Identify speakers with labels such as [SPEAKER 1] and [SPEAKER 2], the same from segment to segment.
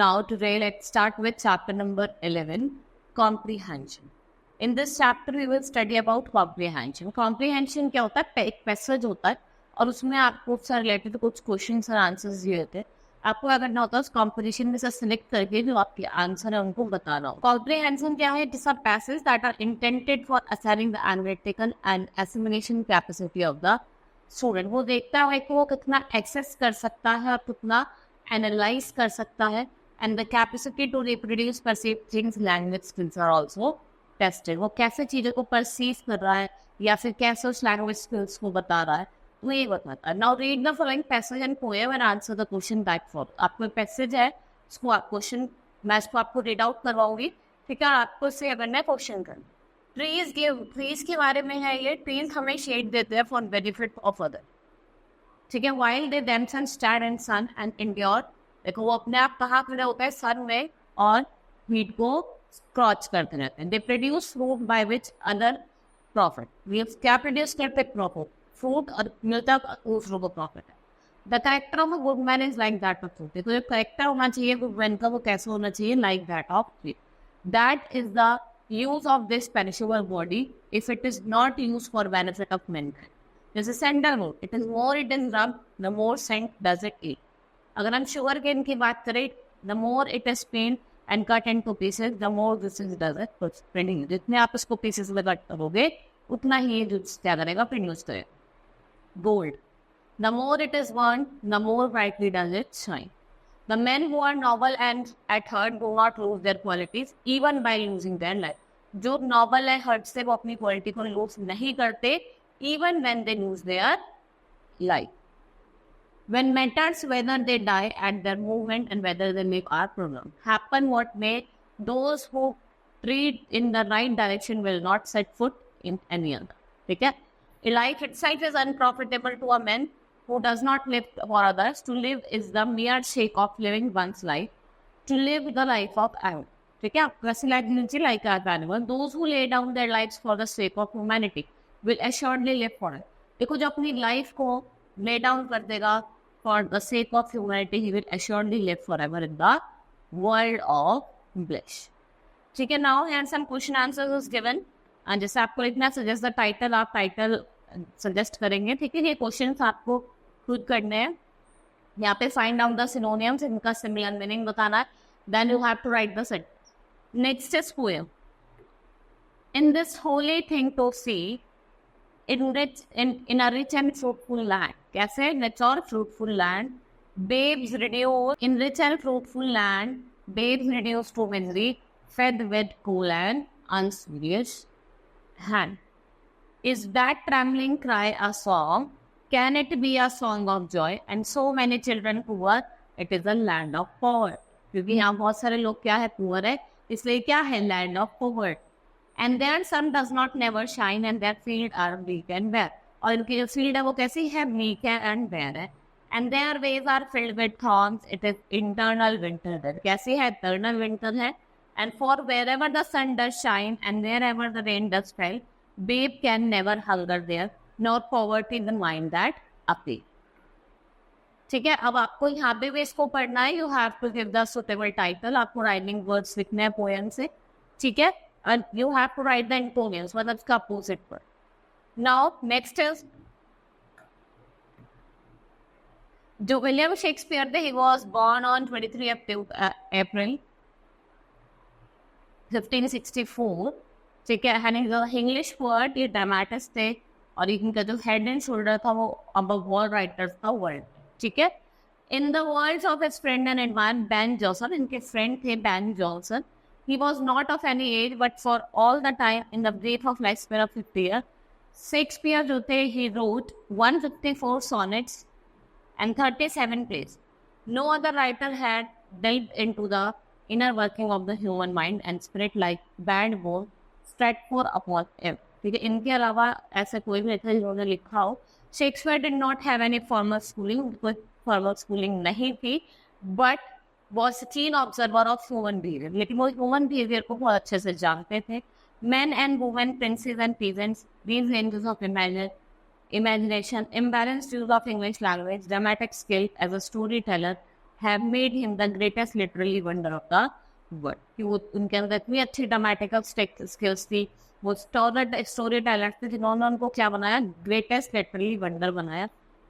[SPEAKER 1] Now today let's start with chapter number 11, comprehension. In this chapter we will study about comprehension. Comprehension क्या होता है? एक passage होता है और उसमें आपको उससे रिलेटेड कुछ क्वेश्चंस और आंसर्स दिए होते हैं. आपको अगर ना होता है उस कॉम्पिटिशन में से सिलेक्ट करके जो आपके आंसर है उनको बताना हो. कॉम्प्रिहेंशन क्या है? It is a passage that are intended for assessing the analytical and assimilation capacity of the student. वो देखता है कि वो कितना एक्सेस कर सकता है और कितना एनालाइज कर सकता है. And the capacity to reproduce perceive things language skills are also tested. वो कैसे चीज़ों को परसीव कर रहा है या फिर कैसे उस लैंग्वेज स्किल्स को बता रहा है, वो ये बताता है. Now read the following passage and poem and answer the question that follow. आपको पैसेज है, उसको आप क्वेश्चन, मैं इसको आपको रीड आउट करवाऊंगी, ठीक है. आपको इससे अगर मैं क्वेश्चन करना. ट्रीज के बारे में है ये. ट्रीज हमें शेड देते हैं फॉर बेनिफिट ऑफ अदर, ठीक है. While they themselves stand in sun and endure. देखो वो अपने आप कहाँ खड़े होता है? सन में, और हीट को स्क्रॉच करते रहते हैं. They produce fruit by which other profit. ये क्या प्रोड्यूस करते? प्रॉफिट, फ्रूट, और मिलता दूसरों को प्रॉफिट है. The character of a good man is like that of fruit. देखो जो कैरेक्टर होना चाहिए गुड मैन का, वो कैसे होना चाहिए? Like that of tree. That is the use of this perishable body if it is not used for benefit of mankind. जैसे sandalwood, it is more it is rubbed, the more scent does it eat. अगर हम sugar cane की बात करें, the more it is pained and cut into pieces, the more this is does it produce. जितने आप इसको pieces में cut करोगे उतना ही ये जूस क्या करेगा? प्रोड्यूस करेगा. Gold, the more it is burned, the more brightly does it shine. The men who are noble and at heart do not lose their qualities even by losing their life. जो noble है hurt से, वो अपनी quality को loose नहीं करते even when they lose their life. When matters whether they die at their movement and whether they live are problem. Happen what may, those who tread in the right direction will not set foot in any other. ठीक है. Life itself is unprofitable to a man who does not live for others. To live is the mere sake of living one's life. To live the life of animal. ठीक है. वैसी life जीनी चाहिए like of animal. Those who lay down their lives for the sake of humanity will assuredly live for it. देखो जो अपनी life को lay down कर देगा for the sake of humanity, he will assuredly live forever in the world of bliss. ठीक है. Now here some question answers is given. and जैसे आपको लिखना suggest the title, आप टाइटल सजेस्ट करेंगे, ठीक है. ये क्वेश्चन आपको खुद करने हैं. यहाँ पे फाइंड आउट द सिनोनिम्स, इनका सिमिलर मीनिंग बताना है. Then you have to write the sentence. Next is poem. In this holy thing to see in a rich and fruitful land. कैसे? rich और fruitful land. Babes reduce in rich and fruitful land. Babes reduced to misery, fed with cool and unserious hand. Is that trembling cry a song? Can it be a song of joy? And so many children poor, it is a land of poor. क्योंकि यहाँ बहुत सारे लोग क्या है? poor है, इसलिए क्या है? land of poor. And their sun does not never shine and their field are bleak and bare. और इनकी जो field है वो कैसी है? bleak and bare है. And their ways are filled with thorns. It is internal winter there. कैसी है? eternal winter है. And for wherever the sun does shine and wherever the rain does fall, babe can never hunger there, nor poverty the mind that appeal. ठीक है. अब आपको यहाँ पे भी इसको पढ़ना है. You have to give the suitable title. आपको राइटिंग वर्ड्स लिखने हैं पोएम से, ठीक है. And you have to write the antonyms, मतलब इसका opposite word. Now next is जो विलियम शेक्सपियर थे. He was born on 23 April 1564, ठीक है. And is English word. ये ड्रामेटिस्ट थे और इनका जो हेड एंड शोल्डर था वो अबव ऑल राइटर्स था वर्ल्ड, ठीक है. In the words of his friend and admire Ben Jonson. इनके फ्रेंड थे Ben Jonson. He was not of any age but for all the time in the breath of life span of 50 year. Shakespeare जो थे, he wrote 154 sonnets and 37 plays. No other writer had delved into the inner working of the human mind and spirit like Bradmore, Stratford upon him. ठीक है. इनके अलावा ऐसे कोई भी लेखक जिन्होंने लिखा हो. Shakespeare did not have any formal schooling. कोई फॉर्मल स्कूलिंग नहीं थी, बट वॉज कीन ऑब्जर्वर ऑफ ह्यूमन बिहेवियर. लेकिन वो ह्यूमन बिहेवियर को बहुत अच्छे से जानते थे. Men and women, princes and peasants, these ranges of imagination, imbalanced use of English language, dramatic skill as a storyteller, have made him the greatest literary wonder of the world. कि वो उनके अंदर इतनी अच्छी ड्रामेटिकल स्किल्स थी, वो story teller थे जिन्होंने उनको क्या बनाया, ग्रेटेस्ट लिटररी वंडर बनाया.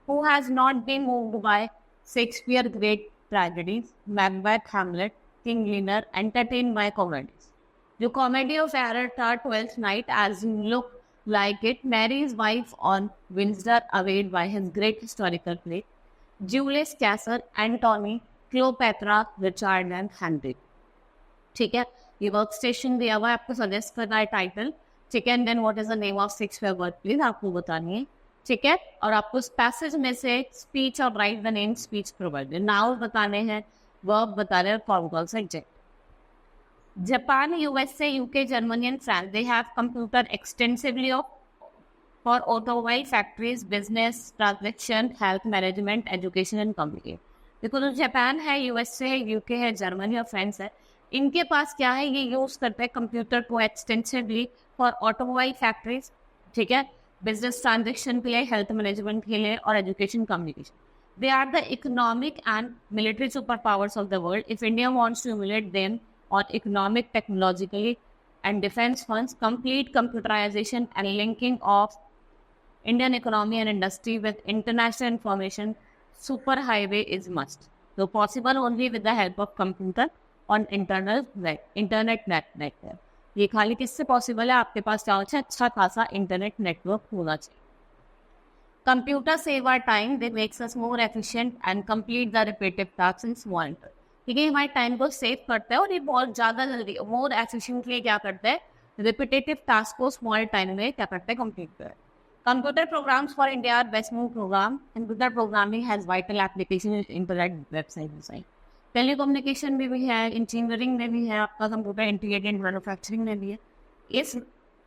[SPEAKER 1] Who has not been moved by Shakespeare great tragedies, Macbeth, Hamlet, King Lear, entertained by comedies. The comedy of error था Twelfth Night, as you look like it, Mary's wife on Windsor, awed by his great historical play, Julius Caesar, Antony, Cleopatra, Richard and Henry. ठीक है, ये work station दिया हुआ है, आपको suggest करना है टाइटल. ठीक है, and then what is the name of Shakespeare work please आपको बतानी है. ठीक है, और आपको इस पैसेज में से स्पीच और right the name speech provided, noun बताने हैं, वर्ब बताने हैं, कौन सा exact. Japan, USA, UK, Germany and France, they have computer extensively for automobile factories, business, transaction, health management, education and communication. देखो तो जापान है, यूएसए है, यूके है, जर्मनी और फ्रांस है, इनके पास क्या है, ये यूज करते हैं कंप्यूटर को एक्सटेंसिवली फॉर ऑटोमोबाइल फैक्ट्रीज. ठीक है, बिजनेस ट्रांजेक्शन के लिए, हेल्थ मैनेजमेंट के लिए और education communication. They are the economic and military super powers of the world. If India wants to emulate them on economic, technologically and defense funds, complete computerization and linking of Indian economy and industry with international information superhighway is must. So possible only with the help of computer on internet network. ये खाली किससे possible है, आपके पास क्या होना चाहिए, अच्छा खासा इंटरनेट नेटवर्क होना चाहिए. Computer save our time, they makes us more efficient and complete the repetitive tasks in small intervals. ठीक है, हमारे टाइम को सेव करता है और ये बहुत ज़्यादा जल्दी मोर एफिशिएंटली क्या करता है, रिपीटेटिव टास्क को स्मॉल टाइम में क्या करता है, कंप्लीट करता है. Computer programs for India are best move program. Computer programming has vital application in internet website design. Telecommunication में भी है, इंजीनियरिंग में भी है, आपका कंप्यूटर इंटीग्रेटेड मैन्युफैक्चरिंग में भी है. इस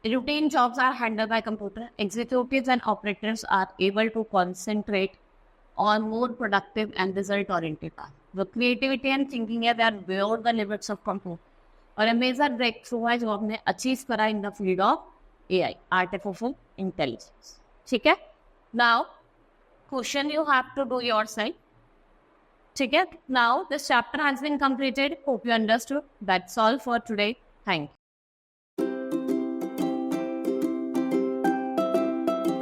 [SPEAKER 1] routine jobs are handle by computer. Executives and operators are able to concentrate on more productive and result-oriented tasks. The creativity and thinking है, they are beyond the limits of computer. और a major breakthrough है जो हमने achieve करा in the field of AI, artificial intelligence. ठीक है? Now, question you have to do yourself. ठीक है? Now, this chapter has been completed. Hope you understood. That's all for today. Thank you.